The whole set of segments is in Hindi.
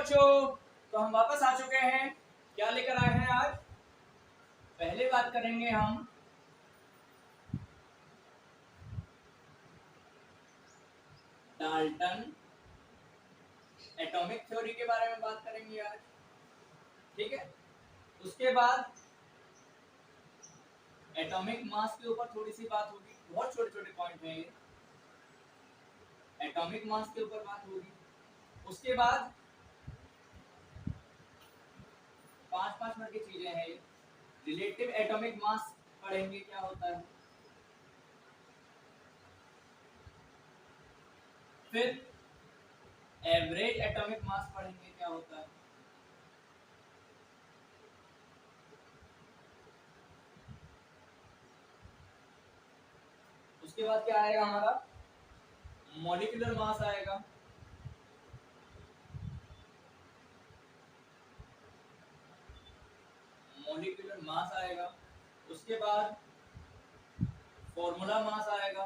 बच्चों, तो हम वापस आ चुके हैं। क्या लेकर आए हैं आज? पहले बात करेंगे हम डाल्टन एटॉमिक थ्योरी के बारे में बात करेंगे आज, ठीक है। उसके बाद एटॉमिक मास के ऊपर थोड़ी सी बात होगी, बहुत छोटे छोटे पॉइंट हैं ये। एटॉमिक मास के ऊपर बात होगी। उसके बाद 5-5 मिनट की चीजें हैं ये। रिलेटिव एटॉमिक मास पढ़ेंगे क्या होता है। फिर एवरेज एटॉमिक मास पढ़ेंगे क्या होता है। उसके बाद क्या आएगा हमारा, मॉलिक्यूलर मास आएगा। मॉलिक्यूलर मास आएगा। उसके बाद फॉर्मूला मास आएगा।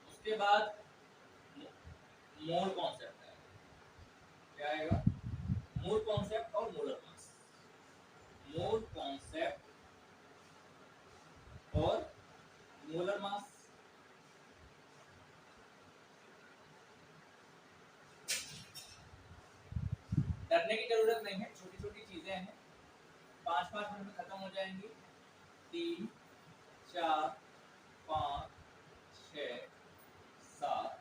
उसके बाद मोल कॉन्सेप्ट आएगा। क्या आएगा? मोल कॉन्सेप्ट और मोलर मास। मोल कॉन्सेप्ट और मोलर मास। डरने की जरूरत नहीं है, छोटी छोटी चीजें हैं, 5-5 मिनट में खत्म हो जाएंगी। 3, 4, 5, 6, 7,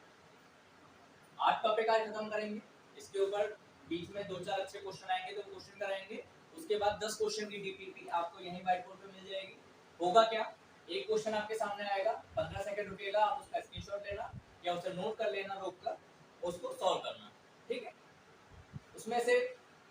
8 टॉपिक आज खत्म करेंगे। इसके ऊपर बीच में 2-4 अच्छे क्वेश्चन आएंगे तो क्वेश्चन कराएंगे। उसके बाद 10 क्वेश्चन की डीपीपी आपको यहीं व्हाइट बोर्ड पे मिल जाएगी। होगा क्या, एक क्वेश्चन आपके सामने आएगा, 15 सेकंड रुकेगा, आप उसका स्क्रीनशॉट लेना या उसे नोट कर लेना, रोक कर उसको सॉल्व करना, ठीक है। उसमें से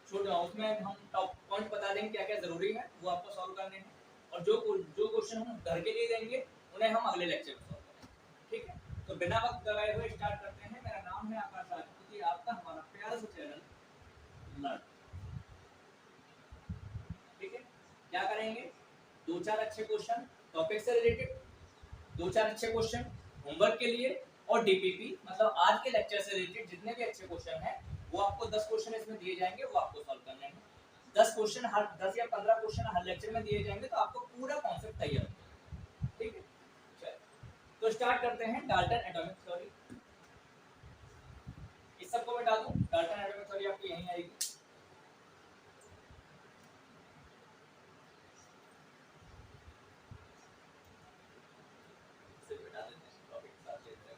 उसमें हम टॉप पॉइंट बता देंगे क्या क्या जरूरी है, वो आपको सॉल्व करने हैं। और जो क्वेश्चन हम घर के लिए देंगे उन्हें हम अगले लेक्चर में सॉल्व करेंगे, ठीक है। तो बिना वक्त गवाए हुए स्टार्ट करते हैं। मेरा नाम है आकाश राजपूती, आपका हमारा प्यारा सा चैनल लर्न, ठीक है। क्या करेंगे, 2-4 अच्छे क्वेश्चन टॉपिक से रिलेटेड, 2-4 अच्छे क्वेश्चन होमवर्क के लिए, और डीपीपी मतलब आज के लेक्चर से रिलेटेड जितने भी अच्छे क्वेश्चन हैं वो आपको 10 क्वेश्चन इसमें दिए जाएंगे, वो आपको सॉल्व करने हैं। 10 क्वेश्चन हर 10 या 15 क्वेश्चन हर लेक्चर में दिए जाएंगे, तो आपको पूरा कॉन्सेप्ट तैयार हो जाएगा, ठीक है। चलिए तो स्टार्ट करते हैं डाल्टन एटॉमिक थ्योरी। इस सबको मिटा दूं, डाल्टन एटॉमिक थ्योरी आपकी यहीं आएगी। इसे मिटा देते हैं, टॉपिक के साथ चलते हैं।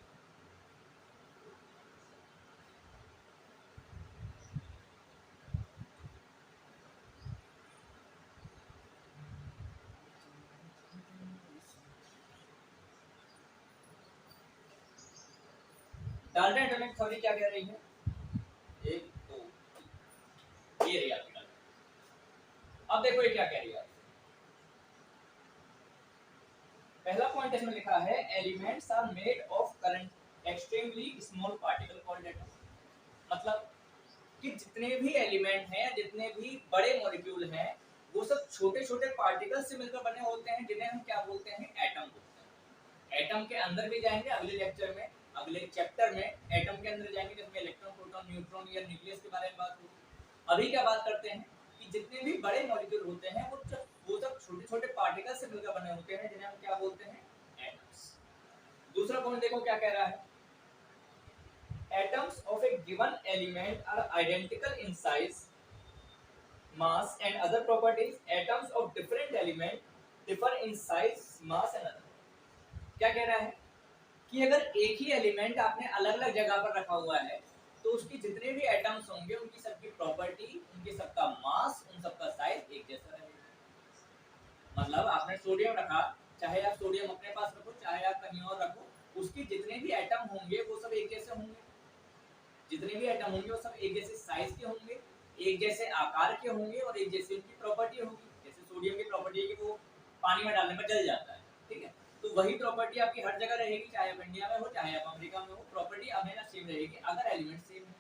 डाल्टन एटॉमिक थ्योरी क्या कह रही है, 1 2 ये रही आपकी डाल्टन। अब देखो ये क्या कह रही है। पहला पॉइंट इसमें लिखा है, elements are made of current extremely small particle called atom. मतलब कि जितने भी एलिमेंट हैं, जितने भी बड़े मॉलिक्यूल हैं, वो सब छोटे छोटे पार्टिकल से मिलकर बने होते हैं, जिन्हें हम क्या बोलते हैं, एटम बोलते हैं। एटम के अंदर भी जाएंगे अगले लेक्चर में, अगले चैप्टर में एटम के अंदर जाएंगे, जिसमें इलेक्ट्रॉन, प्रोटॉन, न्यूट्रॉन या न्यूक्लियस के बारे में बात होगी। अभी क्या बात करते हैं कि जितने भी बड़े मॉलिक्यूल होते हैं वो सब छोटे छोटे पार्टिकल से मिलकर बने होते हैं, जिन्हें हम क्या बोलते हैं, एटम्स। दूसरा पॉइंट देखो क्या कह रहा है, atoms of a given element are identical in size, mass and other properties. Atoms of different element differ in size, mass and other. क्या कह रहा है कि अगर एक ही एलिमेंट आपने अलग अलग जगह पर रखा हुआ है तो उसकी जितने भी एटम्स होंगे उनकी सबकी प्रॉपर्टी, उनकी सबका मास, उन सबका साइज एक जैसा रहेगा। मतलब आपने सोडियम रखा, चाहे आप सोडियम अपने पास रखो चाहे आप कहीं और रखो, उसकी जितने भी एटम होंगे वो सब एक जैसे होंगे। जितने भी एटम होंगे वो सब एक जैसे साइज के होंगे, एक जैसे आकार के होंगे और एक जैसी उनकी प्रॉपर्टी होगी। जैसे सोडियम की प्रॉपर्टी है कि वो पानी में डालने पर जल जाता है, ठीक है। तो वही प्रॉपर्टी आपकी हर जगह रहेगी, चाहे आप इंडिया में हो चाहे आप अमेरिका में हो, प्रॉपर्टी हमेशा सेम रहेगी अगर एलिमेंट सेम है।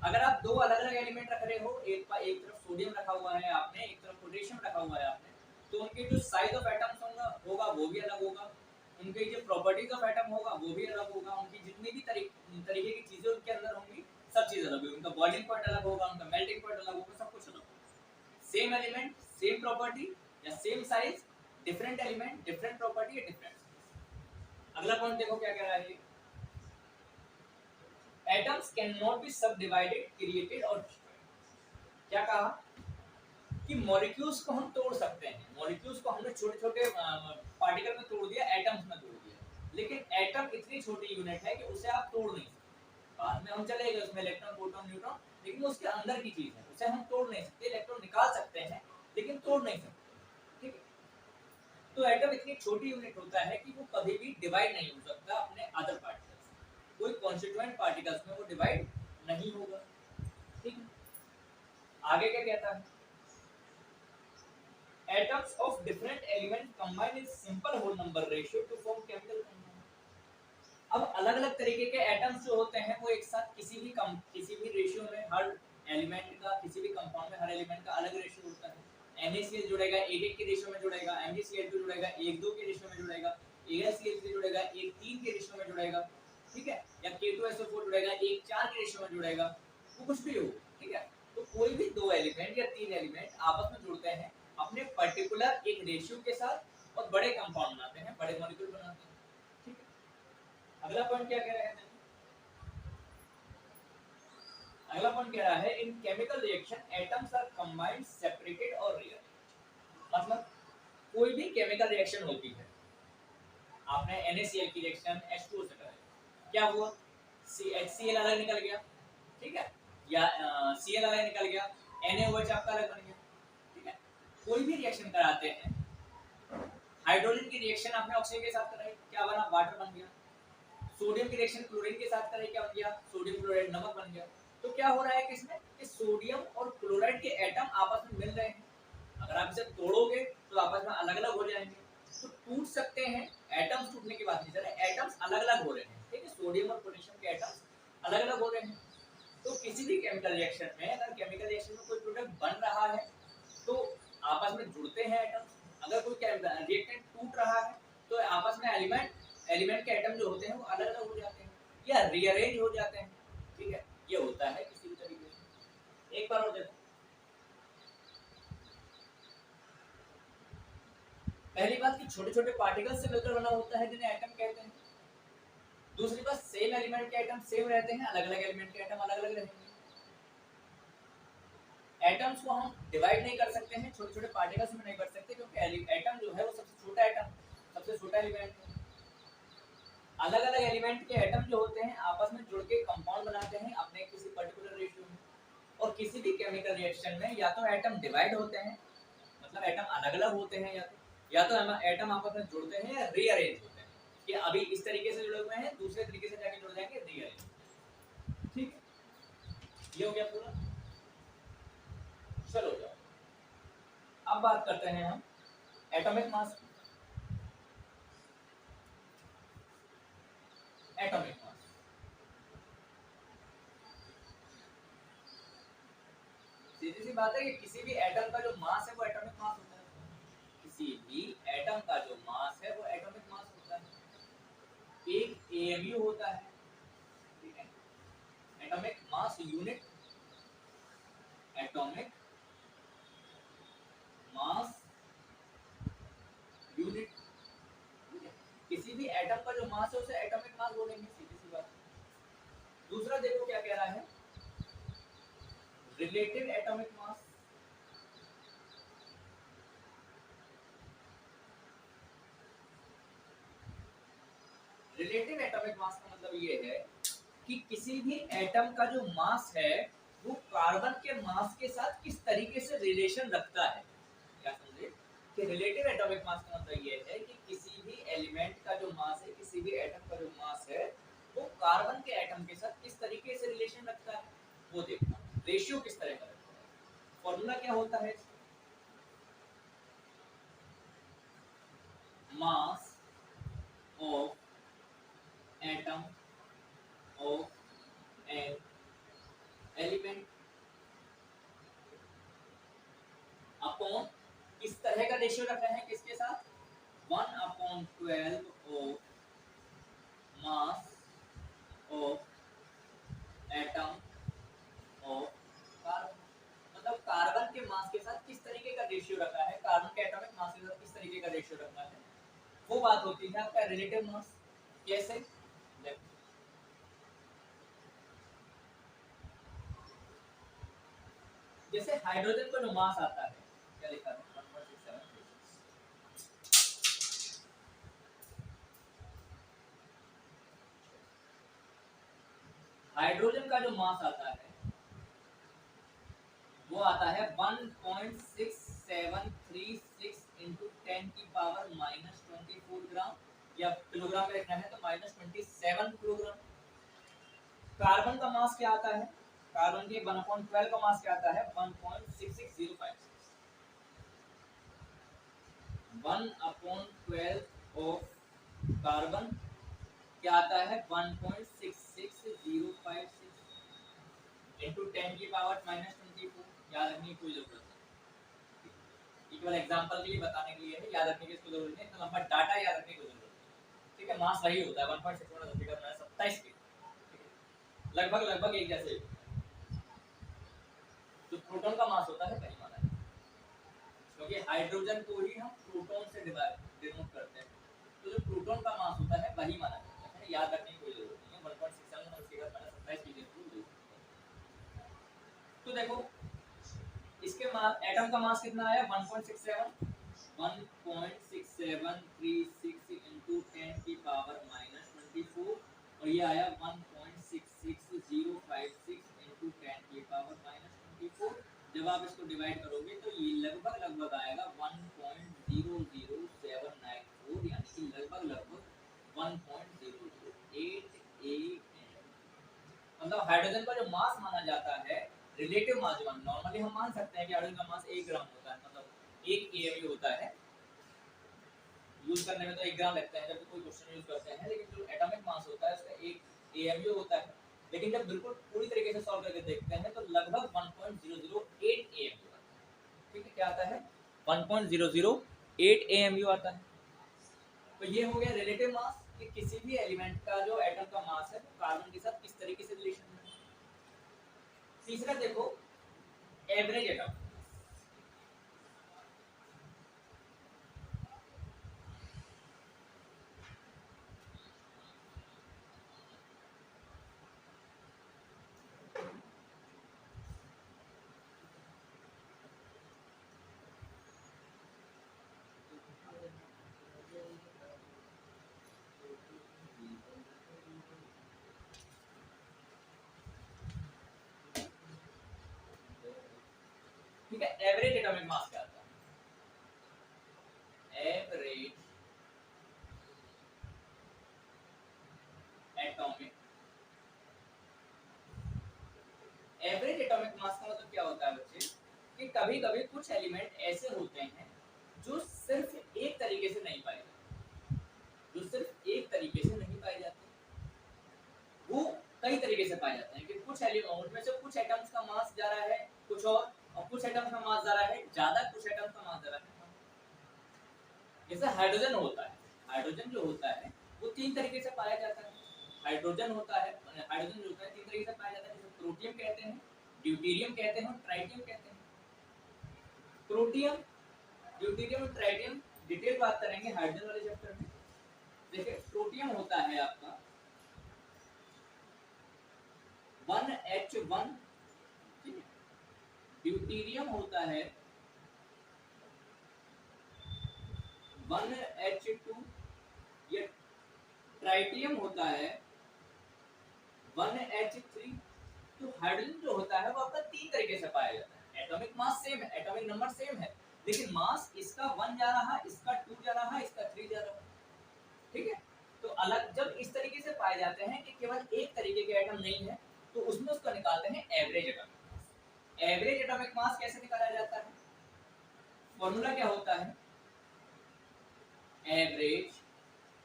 अगर आप दो अलग अलग एलिमेंट रख रहे हो, एक तरफ सोडियम रखा हुआ है आपने, एक तरफ पोटेशियम रखा हुआ है आपने, तो उनके जो साइज ऑफ एटम्स होगा वो भी अलग होगा, उनके जो प्रॉपर्टीज ऑफ एटम होगा वो भी अलग होगा, उनकी जितनी भी तरीके की चीजें उनके अंदर होंगी सब चीज अलग होगी, उनका बॉइलिंग पॉइंट अलग होगा, उनका मेल्टिंग पॉइंट अलग होगा, सब कुछ अलग होगा। सेम एलिमेंट सेम प्रॉपर्टी या same size, different element different property या डिफरेंट साइज। अगला पॉइंट देखो क्या कह रहा है, एटम्स कैन नॉट बी सब डिवाइडेड क्रिएटेड और डिस्ट्रॉयड। क्या कहा कि मॉलिक्यूल्स को हम तोड़ सकते हैं, मॉलिक्यूल्स को हमने छोटे छोटे पार्टिकल में तोड़ दिया, एटम्स में तोड़ दिया, लेकिन एटम इतनी छोटी यूनिट है कि उसे आप तोड़ नहीं सकते। बाद में हम चलेंगे उसमें इलेक्ट्रॉन प्रोटॉन न्यूट्रॉन, लेकिन वो उसके अंदर की चीज है, उसे हम तोड़ नहीं सकते। इलेक्ट्रॉन निकाल सकते हैं लेकिन तोड़ नहीं सकते, ठीक है। तो एटम इतनी छोटी यूनिट होता है कि वो कभी भी डिवाइड नहीं हो सकता अपने अदर पार्टिकल्स, कोई कॉन्स्टिट्यूएंट पार्टिकल्स में वो डिवाइड नहीं होगा, ठीक है। आगे क्या कहता है, atoms of different elements combine in simple whole number ratio to form chemical compound। अब अलग अलग तरीके के एटम्स जो होते हैं वो एक साथ किसी भी रेशियो में, हर एलिमेंट का किसी भी कंपाउंड में हर एलिमेंट का अलग रेशियो होता है। NaCl जुड़ेगा 1:1 के रेशियो में जुड़ेगा, MgCl2 जुड़ेगा 1:2 के रेशियो में जुड़ेगा, AlCl3 जुड़ेगा 1:3 के रेशियो में जुड़ेगा, ठीक है, या K2SO4 जुड़ेगा 1:4 के रेशियो में जुड़ेगा, वो कुछ भी हो, ठीक है। तो कोई भी दो एलिमेंट या तीन एलिमेंट आपस में जुड़ते हैं अपने पर्टिकुलर एक रेशियो के साथ और बड़े कंपाउंड बनाते हैं, बड़े मॉलिक्यूल बनाते हैं, ठीक है। अगला पॉइंट क्या कह रहा है, अगला पॉइंट कह रहा है in chemical reaction atoms are combined separated और रिअरेंज्ड। मतलब कोई भी केमिकल रिएक्शन होती है, आपने NaCl की रिएक्शन H2O से कराई, क्या हुआ, HCl अलग निकल गया, ठीक है, या Cl अलग निकल गया, NaOH आपका अलग बन गया, ठीक है। कोई भी रिएक्शन कराते हैं, हाइड्रोजन की रिएक्शन आपने ऑक्सीजन के साथ कराई, क्या बना, वाटर बन गया। सोडियम की रिएक्शन क्लोरीन के साथ कराई, क्या बन गया, सोडियम क्लोराइड, नमक बन गया। तो क्या हो रहा है किसमें, कि सोडियम और क्लोराइड के एटम आपस में मिल रहे हैं, अगर आप इसे तोड़ोगे तो आपस में अलग अलग हो जाएंगे, तो टूट सकते हैं। एटम्स टूटने की बात नहीं चल रही, एटम्स अलग अलग हो रहे हैं, ठीक है, सोडियम और पोटेशियम के एटम्स अलग अलग हो रहे हैं। तो किसी भी केमिकल रिएक्शन में, अगर केमिकल रिएक्शन में कोई प्रोडक्ट बन रहा है तो आपस में जुड़ते हैं एटम्स। अगर कोई रिएक्टेंट टूट रहा है तो आपस में एलिमेंट के एटम जो होते हैं वो अलग अलग हो जाते हैं या रीअरेंज हो जाते हैं, ठीक है। ये होता है किसी भी तरीके से। एक बार और देखो, पहली बात कि छोटे छोटे पार्टिकल्स से मिलकर बना होता है जिन्हें एटम कहते हैं। दूसरी बात, सेम एलिमेंट के एटम सेम रहते हैं, अलग अलग एलिमेंट के एटम अलग अलग रहेंगे। एटम्स को हम डिवाइड नहीं कर सकते हैं, छोटे छोटे पार्टिकल्स में नहीं कर सकते, क्योंकि एटम जो है वो सबसे छोटा एटम, सबसे छोटा एलिमेंट है। अलग अलग एलिमेंट के एटम जो होते हैं आपस में जुड़ के कंपाउंड बनाते हैं अपने किसी पर्टिकुलर रेशियो में। और किसी भी केमिकल रिएक्शन में या तो एटम डिवाइड होते हैं, मतलब एटम अलग अलग होते हैं, या तो एटम आपस में जुड़ते हैं या रीअरेंज होते हैं, कि अभी इस तरीके से जुड़े हुए हैं, दूसरे तरीके से जाके जुड़ जाएंगे, रीअरेंज, ठीक है। ये हो गया पूरा। चलो जाओ, अब बात करते हैं हम एटॉमिक मास। एटॉमिक मास, सीधी सी बात है कि किसी भी एटम का जो मास है वो एटॉमिक मास होता है, किसी भी एटम का जो मास है वो एटॉमिक मास होता है। एक AMU होता है, ठीक है, atomic mass unit, atomic mass unit, ठीक है। किसी भी एटम का जो मास है उसे एटॉमिक मास बोलेंगे, सीधी सी बात। दूसरा देखो क्या कह रहा है, relative atomic mass. Relative atomic mass का मतलब ये है कि किसी भी एटम का जो मास है वो कार्बन के मास के साथ किस तरीके से रिलेशन रखता है। क्या समझे, कि रिलेटिव एटॉमिक मास का मतलब ये है कि किसी भी एलिमेंट का जो मास है, किसी भी एटम का जो मास है वो कार्बन के एटम के साथ किस तरीके से रिलेशन रखता है, वो देखना, रेशियो किस तरह का रखता है। फॉर्मूला क्या होता है, mass of atom of an element upon किस तरह का रेशियो रख रहे हैं, किसके साथ, 1/12 ऑफ बात होती है आपका रिलेटिव मास। कैसे? जैसे हाइड्रोजन का जो मास आता है, क्या लिखा है 1.67, हाइड्रोजन का जो मास आता है वो आता है 1.6736 इंटू 10 की पावर -24 ग्राम, या किलोग्राम में लिखना है तो -27 किलोग्राम। कार्बन का मास क्या आता है? कार्बन के 1/12 का मास क्या आता है? 1.66056। 1/12 ऑफ कार्बन क्या आता है? 1.66056 इंटू 10 की पावर -24। याद रखने की कोई जरूरत नहीं, केवल एग्जांपल के लिए बताने के लिए है, याद रखने की इसको जरूरत नहीं, इतना लंबा डाटा याद रखने की जरूरत नहीं। ठीक है, मास वही होता है 1.627 के, लगभग एक जैसे। जो प्रोटॉन का मास होता है वही माना है, क्योंकि हाइड्रोजन को ही हम प्रोटॉन से डिनोट करते हैं, तो जो प्रोटॉन का मास होता है वही माना जाता है। याद रखने की कोई जरूरत नहीं है, 1.67 और उसके बाद -27 की जरूरत। तो देखो इसके मास, एटम का मास कितना आया? 1.67, 1.6736 इंटू 10 की पावर -24, और ये आया 1.66056 इंटू 10 की पावर -24। जब आप इसको डिवाइड करोगे तो ये लगभग आएगा 1.00794, यानी कि लगभग 1.008 मतलब हाइड्रोजन का जो मास माना जाता है, रिलेटिव मास, जो नॉर्मली हम मान सकते हैं कि हाइड्रोजन का मास 1 ग्राम होता है, मतलब 1 एएमयू होता है। यूज करने में तो 1 ग्राम लगता है जब कोई क्वेश्चन यूज करते हैं, लेकिन जो एटॉमिक मास होता है उसका 1 एएमयू होता है। लेकिन जब बिल्कुल पूरी तरीके से सॉल्व करके देखते हैं तो लगभग 1.008 एएमयू आता है। ठीक है, क्या आता है? 1.008 एएमयू आता है। तो ये हो गया रिलेटिव मास, कि किसी भी एलिमेंट का जो एटम का मास है वो कार्बन के साथ किस तरीके से रिलेशन में है। तीसरा देखो, एवरेज एटम। ठीक है, एवरेज एटॉमिक मास क्या आता है? Average atomic, average atomic mass का मतलब क्या होता है बच्चे, कि कभी कभी कुछ एलिमेंट ऐसे होते हैं जो सिर्फ एक तरीके से नहीं पाए जाते, जो सिर्फ एक तरीके से नहीं पाए जाते, वो कई तरीके से पाए जाते हैं। कि कुछ एलिमेंट, उनमें से कुछ एटम्स का मास जा रहा है कुछ और कुछ एटम्स का मास जा रहा है ज्यादा, कुछ एटम्स का मास जा रहा है कम। जैसे हाइड्रोजन होता है, हाइड्रोजन जो होता है वो 3 तरीके से पाया जाता है। हाइड्रोजन होता है, हाइड्रोजन जो होता है 3 तरीके से पाया जाता है, जैसे प्रोटियम कहते हैं, ड्यूटेरियम कहते हैं और ट्राइटियम कहते हैं। प्रोटियम, ड्यूटेरियम और ट्राइटियम डिटेल बात करेंगे हाइड्रोजन वाले चैप्टर में। देखिए प्रोटियम होता है आपका 1H1, ठीक है, ड्यूटेरियम होता है 1H2, ये ट्राइटियम होता है 1H3। तो हाइड्रोजन जो होता है वो आपका 3 तरीके से पाया जाता है। एटॉमिक मास सेम है, एटॉमिक नंबर सेम है, लेकिन मास इसका 1 जा रहा है, इसका 2 जा रहा है, इसका 3 जा रहा है। ठीक है, तो अलग जब इस तरीके से पाए जाते हैं कि केवल एक तरीके के एटम नहीं है, तो उसमें उसको निकालते हैं average atomic mass. Average atomic mass कैसे निकाला जाता है? फॉर्मूला क्या होता है? एवरेज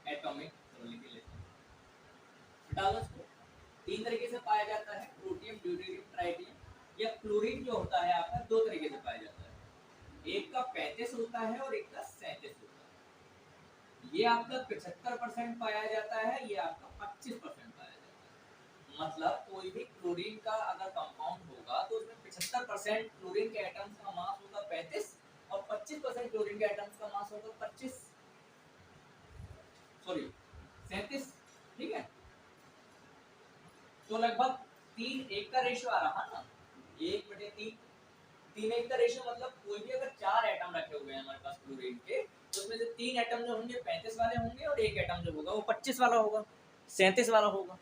एटॉमिक, हटाओ इसको। 3 तरीके से पाया जाता है, प्रोटियम, ड्यूटेरियम, ट्राइटियम। या क्लोरीन जो होता है आपका 2 तरीके से पाया जाता है, एक का 35 होता है और एक का 37 होता है। ये आपका 75% पाया जाता है, ये आपका 25% पाया जाता है। मतलब कोई भी क्लोरीन का अगर कंपाउंड होगा तो उसमें 75% क्लोरीन के एटम्स का मास होगा 35 और 25% क्लोरीन के एटम्स का मास होगा 25। सॉरी 37, ठीक है। तो लगभग 3:1 का रेशियो आ रहा ना, 1/3, 3:1 का रेशियो, मतलब कोई भी अगर 4 एटम रखे हुए हैं हमारे पास क्लोरीन के, तो उसमें से 3 एटम जो होंगे 35 वाले होंगे और 1 एटम जो होगा वो 25 वाला होगा, 37 वाला होगा,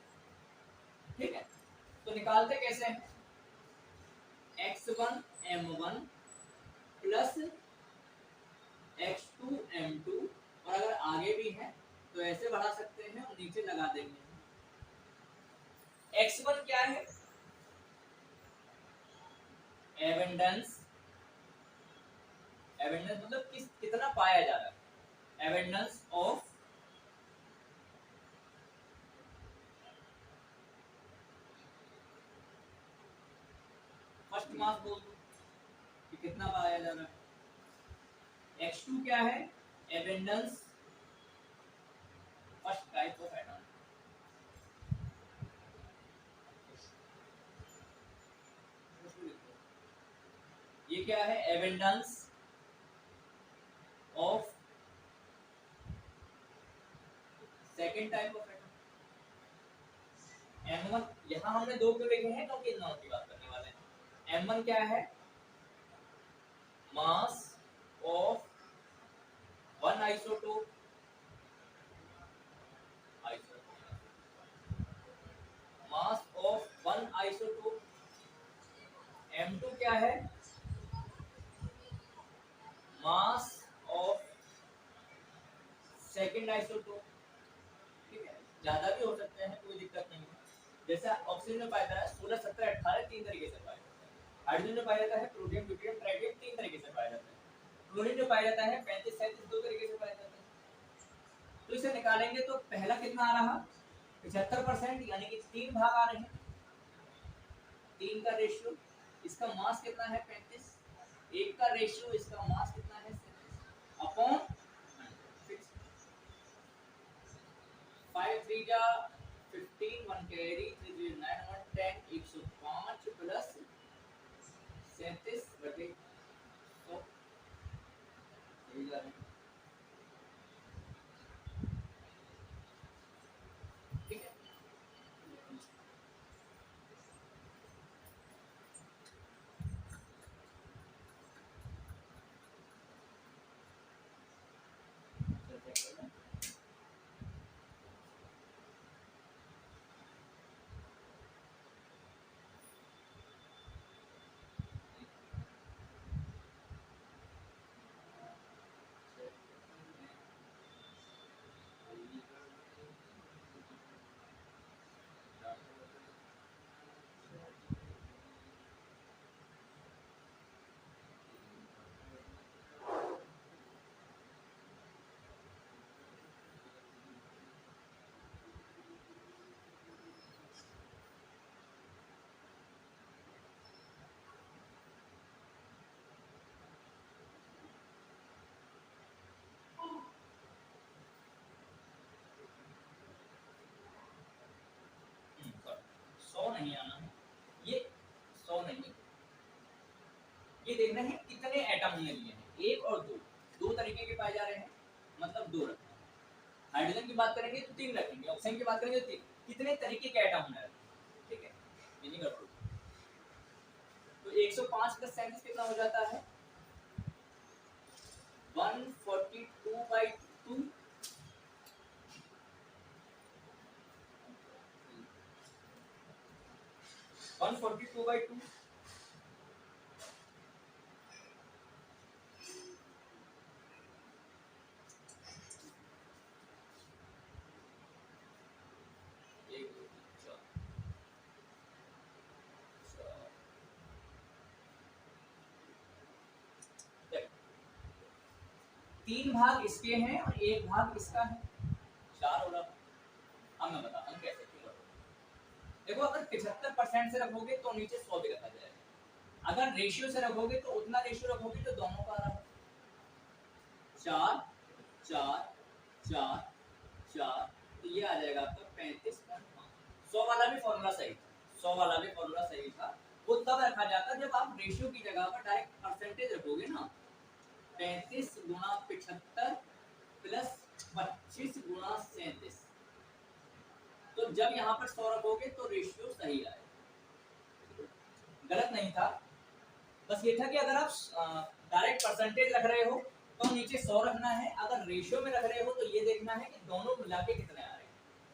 ठीक है। तो निकालते कैसे हैं, x1 m1 plus x2 m2, और अगर आगे भी है तो ऐसे बढ़ा सकते हैं और नीचे लगा देंगे। x1 क्या है, एबंडेंस, एबंडेंस मतलब कितना पाया जा रहा है, एबंडेंस ऑफ फर्स्ट मास बोल दो कि कितना पाया जा रहा है। x2 क्या है, abundance first type of atom, ये क्या है, abundance of second type of atom. m1 यहाँ हमने 2 क्यों लिखे हैं, क्योंकि इन दोनों की बात करने वाले हैं। m1 क्या है, mass of one isotope, mass of one isotope. m2 क्या है, मास ऑफ सेकंड आइसोटोप, ठीक है। ज्यादा भी हो सकते हैं, कोई दिक्कत नहीं है। जैसा ऑक्सीजन में पाया जाता है 16, 17, 18 तीन तरीके से पाया जाता है। हाइड्रोजन में पाया जाता है प्रोटियम, ड्यूटेरियम, ट्राइटियम तीन तरीके से पाया जाता है। क्लोरीन में पाया जाता है 35, 37 दो तरीके से पाया जाता है। तो इसे निकालेंगे तो पहला कितना आ रहा, 75%, यानी कि 3 भाग आ रहे हैं, 3 का रेशियो। इसका मास कितना है 35, 1 का रेशियो, इसका मास कितना है 37 अपॉन 5 3 जा 15, 1 कैरी, 3 3 9, 1 10, 105 प्लस 37/100, ठीक है। सौ नहीं आना है, ये 100 नहीं, ये देखना है कितने एटम हमने लिए हैं, 1 और 2, 2 तरीके के पाए जा रहे हैं, मतलब 2 रखना है। हाइड्रोजन की बात करेंगे तो 3 रखेंगे, ऑक्सीजन की बात करेंगे तो 3, कितने तरीके के एटम हमने रखे, ठीक है, ये नहीं गड़बड़। तो 105 प्लस 37 कितना हो जाता है, 142/2, 142/2, तीन भाग इसके हैं और 1 भाग इसका है, 4 हो रहा। अब मैं बताता हूँ कैसे क्यों रखोगे। देखो अगर 75% से रखोगे तो नीचे 100 भी रखा जाएगा, अगर रेशियो से रखोगे तो उतना रेशियो रखोगे तो दोनों का आ रहा है 4 4 4 4, तो ये आ जाएगा आपका 35.5। 100 वाला भी फॉर्मूला सही था, 100 वाला भी फॉर्मूला सही था, वो तब रखा जाता जब आप रेशियो की जगह पर डायरेक्ट परसेंटेज रखोगे ना, 35 × 75 प्लस 25 गुणा 37। तो जब यहाँ पर 100 रखोगे तो रेशियो सही आएगा, गलत नहीं था। बस ये था कि अगर आप डायरेक्ट परसेंटेज रख रहे हो तो नीचे 100 रखना है, अगर रेशियो में रख रहे हो तो ये देखना है कि दोनों मिला के कितने आ रहे हैं।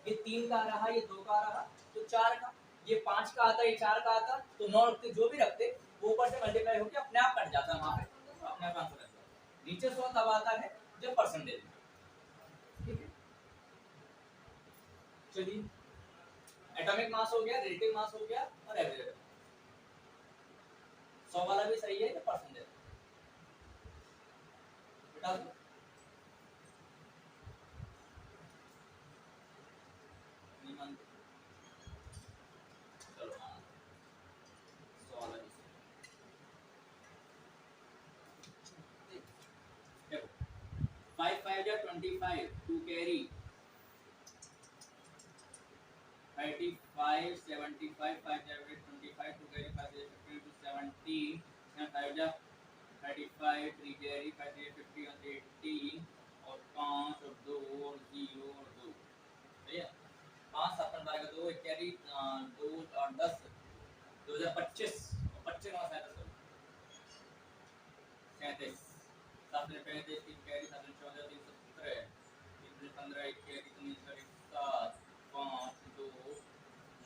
ये 3 का रहा, ये 2 का रहा, तो 4 का, ये 5 का आता, ये 4 का आता, तो 9 रखते, जो भी रखते वो ऊपर से मल्टीप्लाई होकर अपने आप कट जाता है, वहां पे अपने आप आंसर लग जाता। नीचे 100 तब आता है जब परसेंटेज में। ठीक है, चलिए एटॉमिक मास हो गया, रिलेटिव मास हो गया और एवरेज। 100 वाला भी सही है कि परसेंटेज बता दो। नहीं मानते, चलो हाँ 100 वाला भी सही है। देखो 5 5 या 25 टू कैरी 35 75 5 या 25 टू कैरी 5 या 50 टू 70 या 5 या 35 3 कैरी 5 या 50 और 80 और 5 और 2 और 0 और 2। सही है, 5 7 12 का 2 एक कैरी 2 और 10 2025 और 25 का 37 7 में 35 3 कैरी 7 में 14 3 17 3 में 15 एक कैरी 3 में 7 5 2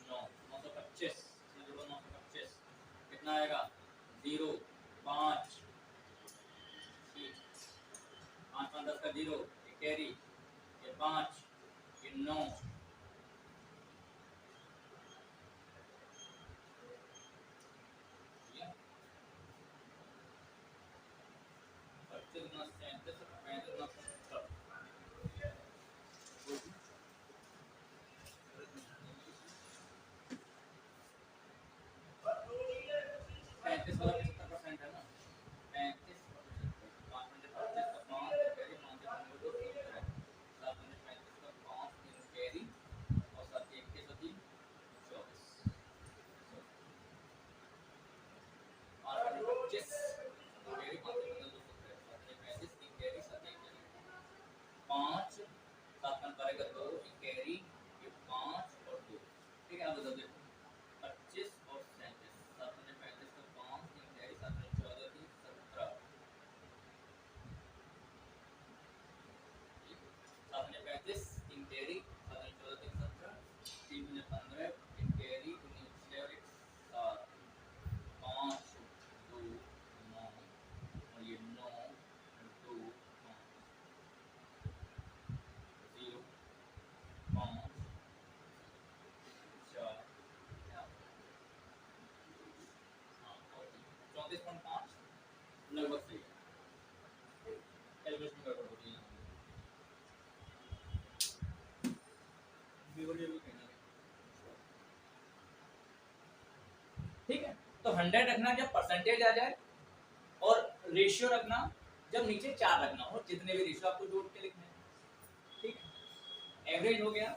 9 925 जोड़ो 925 कितना आएगा 0 5 5 5 10 का 0 एक कैरी ये 5 ये 9 लगभग सही है, कैलकुलेशन गड़बड़ होती है। ठीक है, तो 100 रखना जब परसेंटेज आ जाए और रेशियो रखना जब नीचे 4 रखना हो, जितने भी रेशियो आपको जोड़ के लिखने हैं। ठीक है, एवरेज हो गया,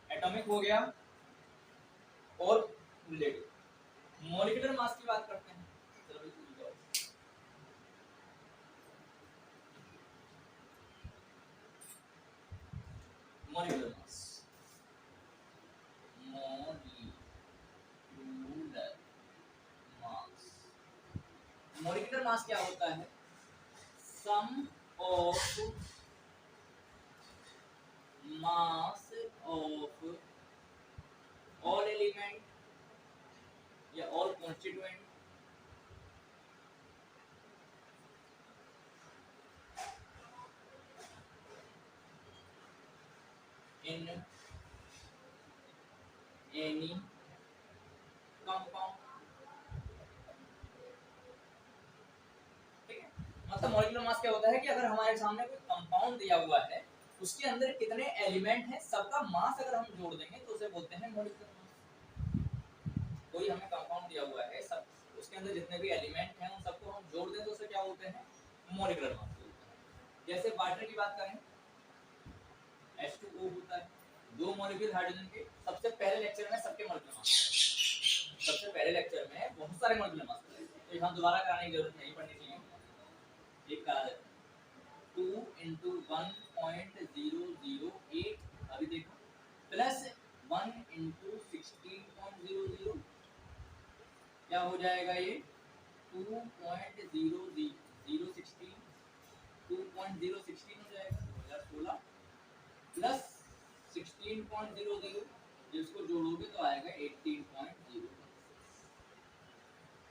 एटॉमिक हो गया और रिलेटिव। मॉलिक्यूलर मास की बात करते हैं। चलो भाई भूल जाओ, molecular mass, molecular mass, molecular mass क्या होता है? Sum of mass of all element या all constituent in any compound. ठीक है, मतलब मॉलिक्यूलर मास क्या होता है कि अगर हमारे सामने कोई कंपाउंड दिया हुआ है, उसके अंदर कितने एलिमेंट हैं, सबका मास अगर हम जोड़ देंगे तो उसे बोलते हैं मॉलिक्यूलर मास। कोई हमें कंपाउंड दिया हुआ है, सब उसके अंदर जितने भी एलिमेंट हैं उन सबको हम जोड़ दें तो उसे क्या बोलते हैं? मॉलिक्यूलर मास बोलते हैं। जैसे वाटर की बात करें, H2O होता है, दो मॉलिक्यूल हाइड्रोजन के। सबसे पहले लेक्चर में सबके मॉलिक्यूलर मास, सबसे पहले लेक्चर में बहुत सारे मॉलिक्यूलर मास, तो यहाँ दोबारा कराने की जरूरत नहीं पड़नी चाहिए, एक करा देते हैं। 2 इंटू 1.008, अभी देखो, प्लस 1 इंटू 16.00, क्या हो जाएगा ये 2.016 2.016 हो जाएगा 2016 प्लस 16.00, जिसको जोड़ोगे तो आएगा 18.0।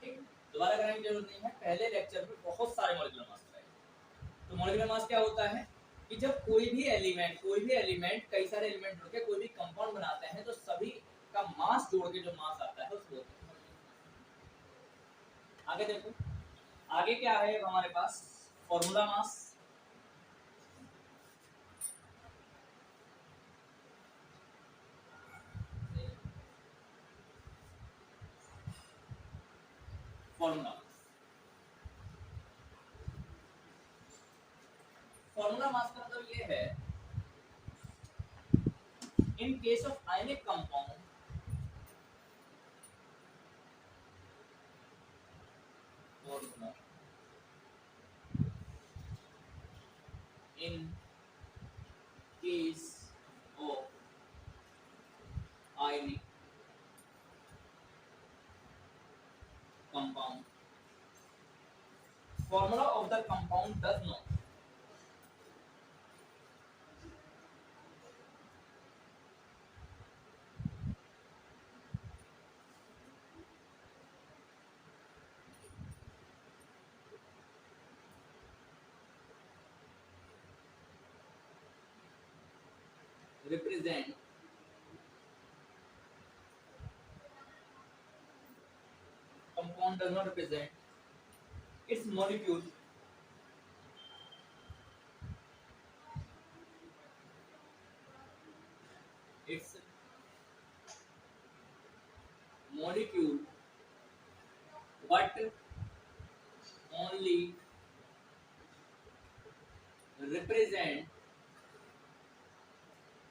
ठीक, दोबारा करने की जरूरत नहीं है, पहले लेक्चर में बहुत सारे मॉलिक्यूलर मास कराए। तो मॉलिक्यूलर मास क्या होता है कि जब कोई भी एलिमेंट कई सारे एलिमेंट जोड़ के कोई भी कंपाउंड बनाते हैं तो सभी का मास जोड़ के जो मास आता है उसको बोलते हैं। आगे देखो, आगे क्या है हमारे पास फॉर्मूला मास। फॉर्मूला मास का मतलब ये है, in case of ionic compound formula in case of ionic compound, formula of the compound does not represent compound does not represent its molecule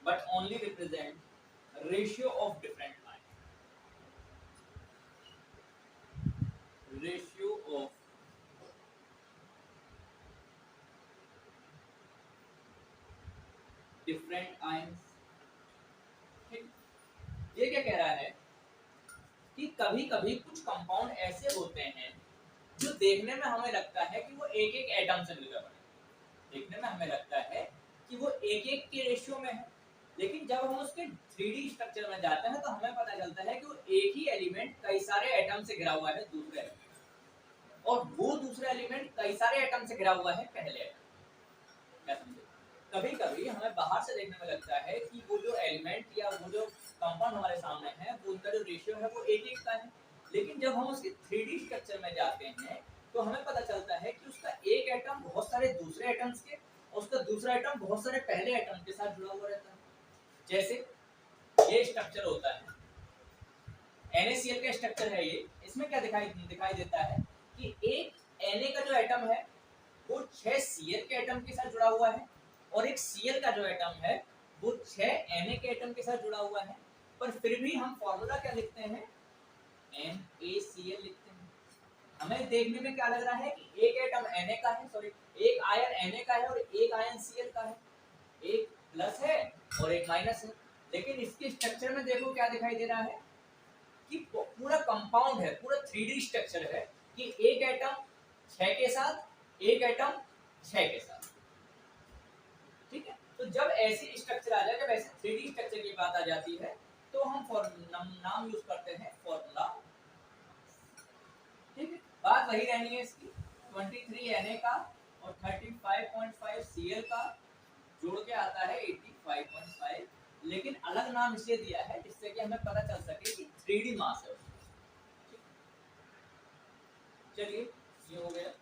but only represent ratio of different ions, ratio of different ions। ठीक, ये क्या कह रहा है कि कभी कभी कुछ कंपाउंड ऐसे होते हैं जो देखने में हमें लगता है कि वो एक एक एटम से मिलकर बने, देखने में हमें लगता है कि वो एक एक के रेशियो में है, लेकिन जब हम उसके 3D स्ट्रक्चर में जाते हैं तो हमें पता चलता है कि वो एक ही एलिमेंट कई सारे एटम से घिरा हुआ है दूसरे एलिमेंट, और वो दूसरा एलिमेंट कई सारे एटम से घिरा हुआ है पहले एटम। क्या समझे? कभी कभी हमें बाहर से देखने में लगता है कि वो जो एलिमेंट या वो जो कंपाउंड हमारे सामने है वो उनका जो रेशियो है वो एक एक का है, लेकिन जब हम उसके 3D स्ट्रक्चर में जाते हैं तो हमें पता चलता है कि उसका एक एटम बहुत सारे दूसरे एटम्स के और उसका दूसरा एटम बहुत सारे पहले एटम के साथ जुड़ा हुआ रहता है। जैसे ये स्ट्रक्चर होता है, NaCl का स्ट्रक्चर है ये, इसमें क्या दिखाई देता है कि एक Na का जो एटम है वो 6 Cl के एटम के साथ जुड़ा हुआ है, और एक Cl का जो एटम है वो 6 Na के एटम के साथ जुड़ा हुआ है, पर फिर भी हम फॉर्मूला क्या लिखते हैं, NaCl लिखते हैं। हमें देखने में क्या लग रहा है कि एक एटम Na का है, सॉरी एक आयन Na का है और एक आयन Cl का है, एक प्लस है और एक माइनस है, लेकिन इसके स्ट्रक्चर में देखो क्या दिखाई दे रहा है कि पूरा कंपाउंड है, पूरा 3D स्ट्रक्चर है कि एक एटम 6 के साथ, एक एटम 6 के साथ। ठीक है, तो जब ऐसी स्ट्रक्चर आ जाए, जब ऐसे 3D स्ट्रक्चर की बात आ जाती है तो हम नाम यूज करते हैं फॉर्मूला। ठीक है, बात वही रहनी है इसकी, 23 Na का और 35.5 Cl का जोड़ के आता है 85.5, लेकिन अलग नाम इसलिए दिया है जिससे कि हमें पता चल सके कि 3D मास है उसका। चलिए ये हो गया।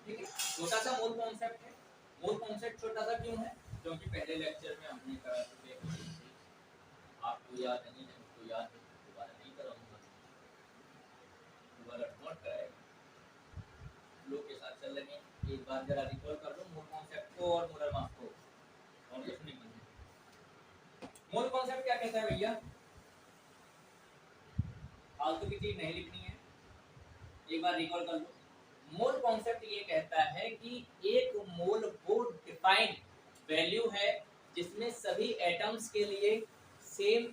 ठीक है, छोटा सा मूल कॉन्सेप्ट है। मूल कॉन्सेप्ट छोटा सा क्यों है? क्योंकि पहले लेक्चर में हमने करा चुके हैं, आपको याद नहीं है, मुझको याद है, दोबारा नहीं कराऊंगा, दोबारा नोट कराएगा। एक बार जरा रिकॉल कर लो मूल कॉन्सेप्ट को और मोलर मास को, और कुछ नहीं करना। मूल कॉन्सेप्ट क्या कहता है भैया, फालतू की चीज नहीं लिखनी है, एक बार रिकॉल कर लो। मोल कॉन्सेप्ट ये कहता है कि एक मोल वो डिफाइंड वैल्यू है जिसमें सभी एटम्स के लिए सेम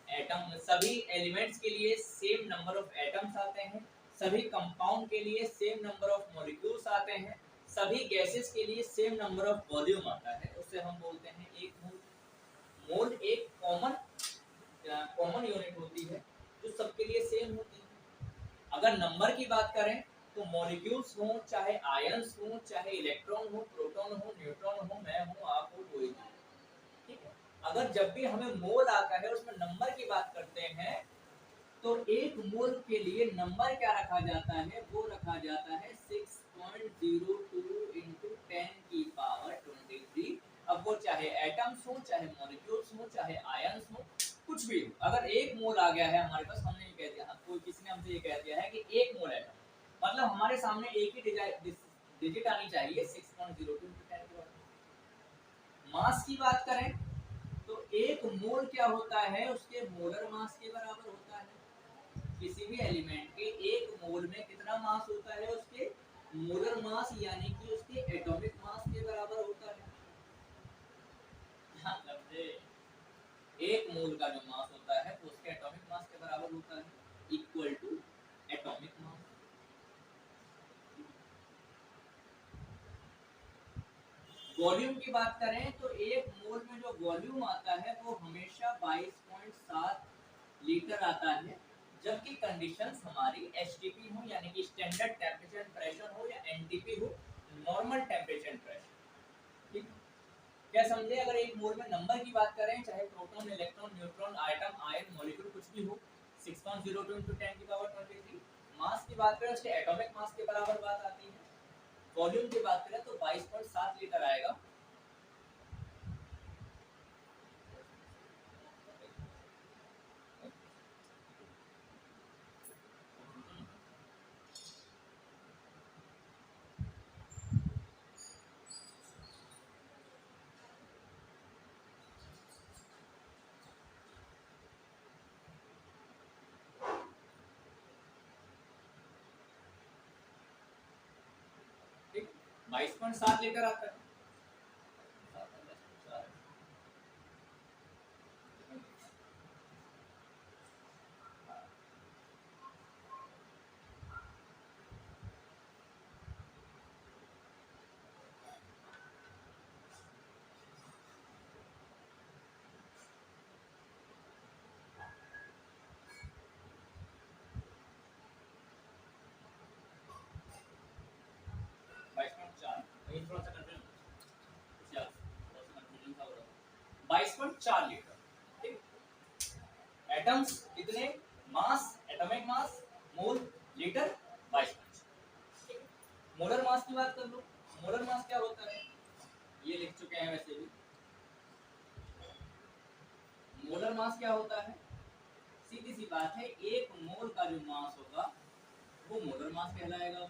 एटम, सभी एलिमेंट्स के लिए सेम नंबर ऑफ एटम्स आते हैं, सभी कंपाउंड के लिए सेम नंबर ऑफ मॉलिक्यूल्स आते हैं, सभी गैसेस के लिए सेम नंबर ऑफ वॉल्यूम आता है, उसे हम बोलते हैं एक मोल। मोल एक कॉमन यूनिट होती है जो सबके लिए सेम होती है। अगर नंबर की बात करें तो मॉलिक्यूल्स हो, चाहे आयंस हो, चाहे इलेक्ट्रॉन हो, प्रोटॉन हो, न्यूट्रॉन हो, मैं हूं, आप हो, कोई भी, ठीक है। अगर जब भी हमें मोल आता है उसमें नंबर की बात करते हैं तो एक मोल के लिए नंबर क्या रखा जाता है, वो रखा जाता है 6.02 इंटू 10 की पावर 23। अब वो चाहे एटम्स हो, चाहे मॉलिक्यूल्स हो, चाहे आयंस हो, कुछ भी हो, अगर एक मोल आ गया है हमारे पास, हमने ये कह दिया, कोई किसी ने हमसे ये कह दिया है कि एक मोल एटम, मतलब हमारे सामने एक ही डिजिट आनी चाहिए 6.02 इंटू 10 की पावर। मास की बात करें तो एक मोल क्या होता है, उसके मोलर मास के बराबर होता है। किसी भी एलिमेंट के एक मोल में कितना मास होता है, उसके मोलर मास यानी कि उसके एटॉमिक मास के बराबर होता है। हाँ, समझे? एक मोल का जो मास होता है वो उसके एटॉमिक मास के बराबर होता है, equal to atomic mass. Volume की बात करें तो एक मोल में जो वॉल्यूम आता है वो हमेशा 22.7 लीटर आता है, जबकि कंडीशंस हमारी एचटीपी हो यानी कि स्टैंडर्ड टेम्परेचर प्रेशर हो, या एनटीपी हो, नॉर्मल टेम्परेचर प्रेशर, ठीक। क्या समझे? अगर एक मोल में नंबर की बात करें, चाहे proton, electron, neutron, item, ion, molecule कुछ भी हो, 6.02 इंटू 10 की पावर 23। मास की बात करें उसके एटॉमिक मास के बराबर बात आती है। वॉल्यूम की बात करें तो 22.7 लीटर आएगा। ठीक, 22.7 लीटर आता है। थोड़ा सा कंफ्यूजन, 22.4 लीटर, ठीक। एटम्स कितने, मास, एटॉमिक मास, मोल, लीटर, 22। मोलर मास की बात कर लो। मोलर मास क्या होता है, ये लिख चुके हैं वैसे भी। मोलर मास क्या होता है, सीधी सी बात है, एक मोल का जो मास होगा वो मोलर मास कहलाएगा।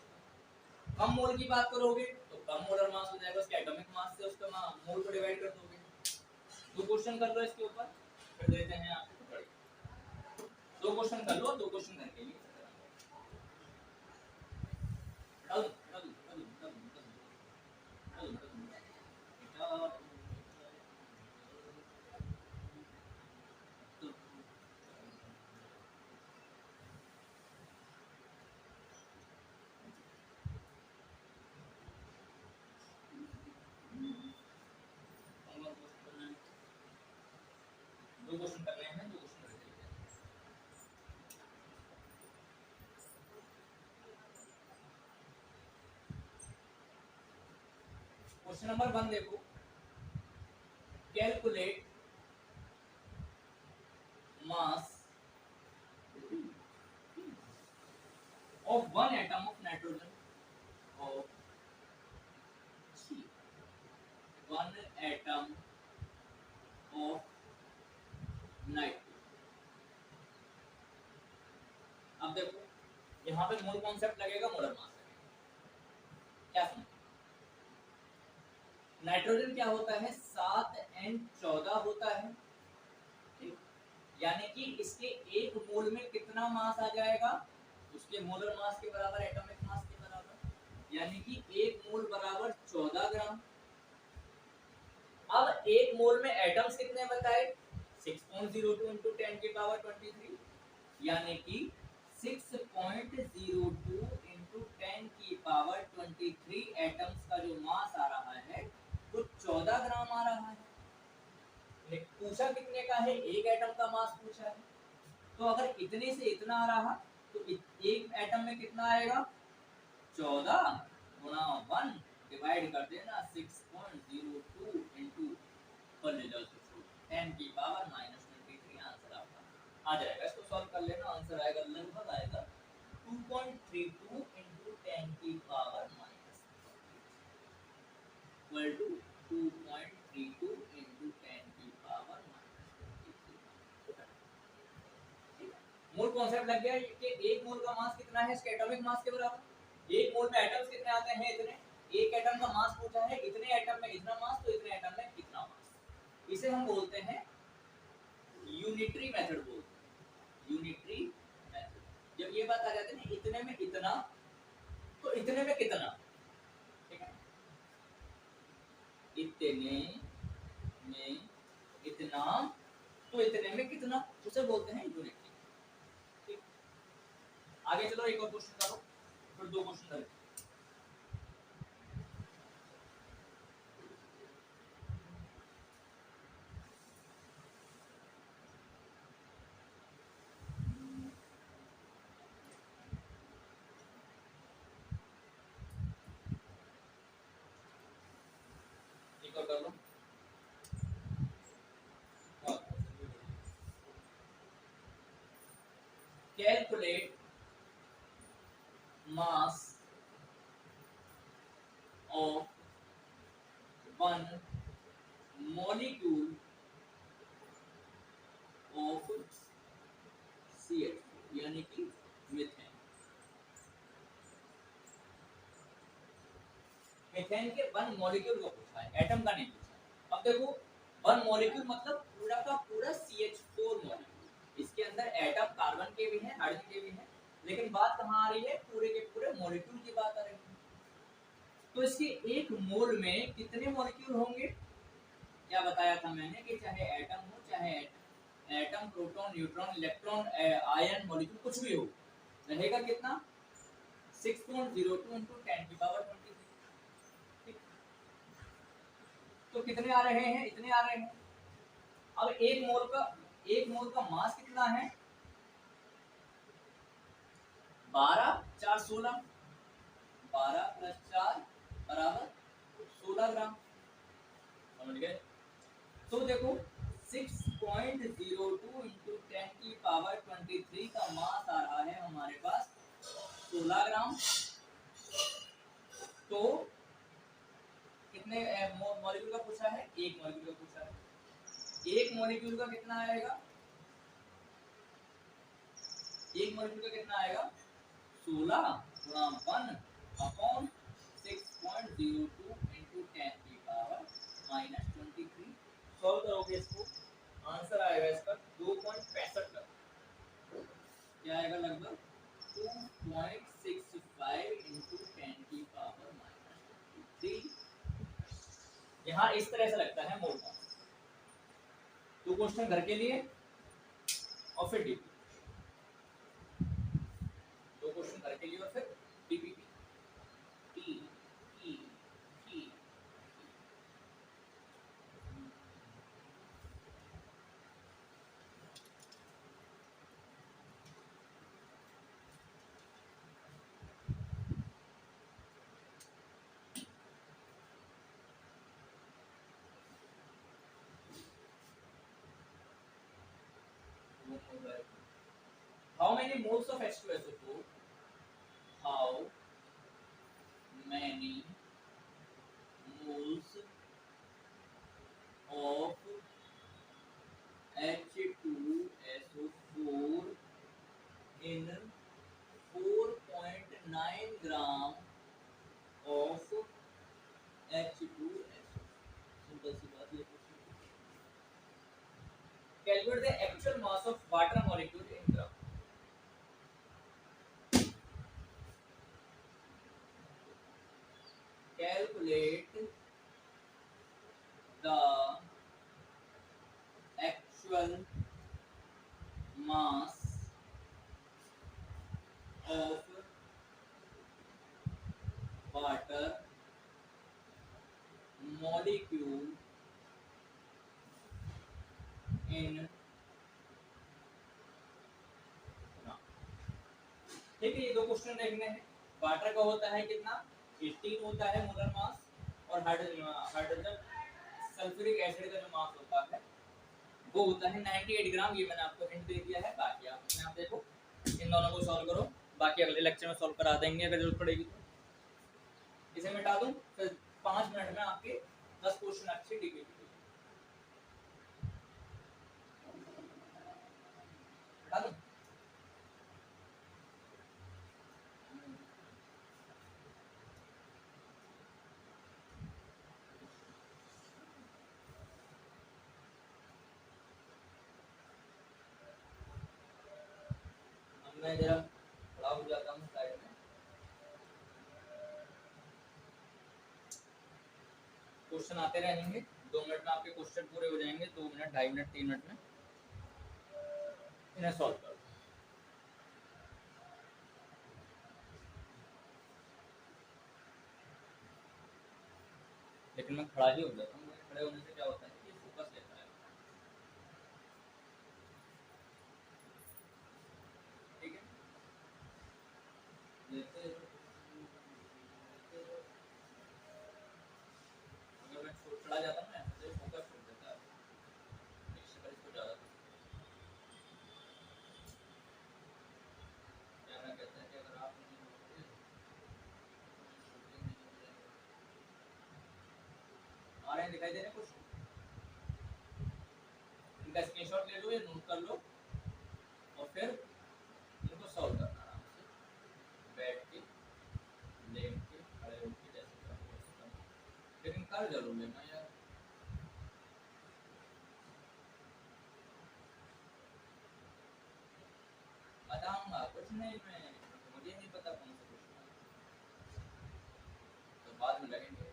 कम मोल की बात करोगे तो कम मोलर मास हो जाएगा, उसके एटॉमिक मास से उसका मोल को डिवाइड कर दोगे। दो क्वेश्चन कर लो इसके ऊपर, फिर देते हैं आपको पढ़िए। दो क्वेश्चन कर लो, दो क्वेश्चन करके लिए कल कल कल कल कल कल दो क्वेश्चन करने हैं, दो क्वेश्चन करके लिए। क्वेश्चन नंबर 1 देखो, calculate mass of one atom of nitrogen, of one atom of nitrogen। अब देखो यहाँ पे मोल कॉन्सेप्ट लगेगा, मोलर मास लगेगा, क्या समझ नाइट्रोजन क्या होता है 7n14 होता है, ठीक, यानी कि इसके एक मोल में कितना मास आ जाएगा, उसके मोलर मास के बराबर, एटॉमिक मास के बराबर, यानी कि एक मोल बराबर 14 ग्राम। अब एक मोल में एटम्स कितने बताए, 6.02 इंटू 10 की पावर 23, यानी कि 6.02 इंटू 10 की पावर 23 एटम्स का जो मास आ रहा है वो 14 ग्राम आ रहा है। पूछा कितने का है, एक एटम का मास पूछा है, तो अगर इतने से इतना आ रहा तो एक एटम में कितना आएगा, 14 गुणा 1 डिवाइड कर देना 6.02 इंटू 10 की पावर -23, आंसर आपका आ जाएगा। इसको सॉल्व कर लेना, आंसर आएगा लगभग आएगा 2.32 इंटू 10 की पावर इक्वल टू 2.32 इंटू 10 की पावर -23। मूल कॉन्सेप्ट लग गया कि एक मोल का मास कितना है इसके एटॉमिक मास के बराबर, एक मोल में एटम्स कितने आते हैं, इतने, एक एटम का मास पूछा है, इतने एटम में इतना मास, तो इतने एटम में कितना मास। इसे हम बोलते हैं यूनिटरी मेथड, बोलते हैं यूनिटरी मेथड। जब ये बात आ जाती है ना इतने में इतना, तो इतने में कितना, ठीक है, इतने में इतना, तो इतने में कितना, उसे बोलते हैं यूनिटरी। ठीक, आगे चलो एक और क्वेश्चन करो, फिर दो क्वेश्चन करें। एक और कर लो। Calculate mass of one molecule of CH, यानी कि मीथेन। मीथेन के वन मॉलिक्यूल को पूछा है, एटम का नहीं पूछा। अब देखो वन मॉलिक्यूल मतलब पूरा का पूरा CH4 मॉलिक्यूल, इसके अंदर एटम कार्बन के भी हैं, हाइड्रोजन के भी हैं, लेकिन बात कहाँ आ रही है, पूरे के पूरे मॉलिक्यूल की बात आ रही है। तो इसके एक मोल में कितने मॉलिक्यूल होंगे, क्या बताया था मैंने कि चाहे एटम हो, चाहे atom, proton, neutron, electron, ion, molecule कुछ भी हो, रहेगा कितना, 6.02 इंटू 10 की पावर 23। तो कितने आ रहे हैं, इतने आ रहे हैं। अब एक मोल का मास कितना है, 12 4 16, 12 प्लस 4 बराबर 16 ग्राम, समझ गए। तो देखो 6.02 इंटू 10 की पावर 23 का मास आ रहा है हमारे पास 16 ग्राम। तो कितने मॉलिक्यूल का पूछा है, एक मॉलिक्यूल का पूछा है, एक मॉलिक्यूल का कितना आएगा, एक मॉलिक्यूल का कितना आएगा, 16 गुणा 1 अपॉन 6.02 इंटू 10 की पावर -23। सॉल्व करोगे इसको, आंसर आएगा इसका 2.65 का, क्या आएगा, लगभग 2.65 इंटू 10 की पावर -23। यहाँ इस तरह से लगता है मोल का। तो क्वेश्चन घर के लिए और फिर डीपी, दो क्वेश्चन घर के लिए और फिर DPP. T T T How many moles of H2SO4? How many moles of H2SO4 in 4.9 gram of H2SO4? Calculate the actual mass of water molecule in gram. Calculate the actual mass of water molecule इन, ठीक है। ये दो क्वेश्चन देखने हैं। वाटर का होता है कितना, 18 होता है मोलर मास, और हाइड्रोजन सल्फ्यूरिक एसिड का जो मास होता है वो होता है 98 ग्राम। ये मैंने आपको हिंट दे दिया है। बाकी आप अपने आप देखो, इन दोनों को सॉल्व करो, बाकी अगले लेक्चर में सॉल्व करा देंगे अगर जरूरत पड़ेगी तो। इसे मिटा दूं, फिर 5 मिनट में आपके 10 क्वेश्चन अच्छे डीपीपी मिटा दूं। अब मैं जरा खड़ा हो जाता हूँ साइड में। क्वेश्चन आते रहेंगे, 2 मिनट में आपके क्वेश्चन पूरे हो जाएंगे। 2 मिनट, 2.5 मिनट, 3 मिनट में इन्हें सॉल्व करो। लेकिन मैं खड़ा ही हो जाता हूँ। खड़े होने से क्या होता है कि फोकस लेता है, ठीक है। लेते अगर मैं खड़ा जाता हूँ ना तो फोकस छूट जाता है। इससे पर इसको ज़्यादा कैमरा कहता है कि अगर आप आ रहे हैं, दिखाई दे रहे हैं कुछ, इनका स्क्रीनशॉट ले लो या नोट कर लो और फिर इनको सॉल्व करना आराम से बैठ के, लेट के, खड़े होके, जैसे लेकिन कर जरूर लेना यार। बताऊंगा कुछ नहीं, मैं मुझे नहीं पता कौन सा क्वेश्चन है, तो बाद में लगेंगे।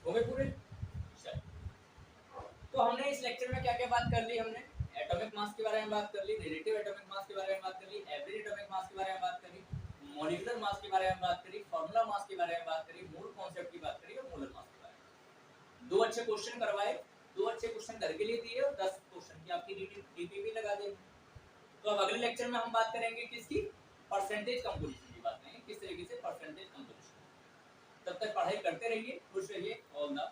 हो गए पूरे? तो हमने इस लेक्चर में क्या क्या बात कर ली? हमने एटॉमिक मास के बारे में बात कर ली, रिलेटिव एटॉमिक मास के बारे में बात कर ली, एवरेज एटॉमिक मास के बारे में बात कर ली, मॉलिक्यूलर मास के बारे में बात करी, फार्मूला मास के बारे में बात करी, मूल कॉन्सेप्ट की बात करी और मोलर मास के बारे में। 2 अच्छे क्वेश्चन करवाए, 2 अच्छे क्वेश्चन करके लिए दिए और 10 क्वेश्चन की आपकी डीपीपी लगा देंगे। तो अब अगले लेक्चर में हम बात करेंगे किसकी? परसेंटेज कंपोजिशन की बात करेंगे, किस तरीके से परसेंटेज कंपोजिशन। तब तक पढ़ाई करते रहिए, खुश रहिए। All the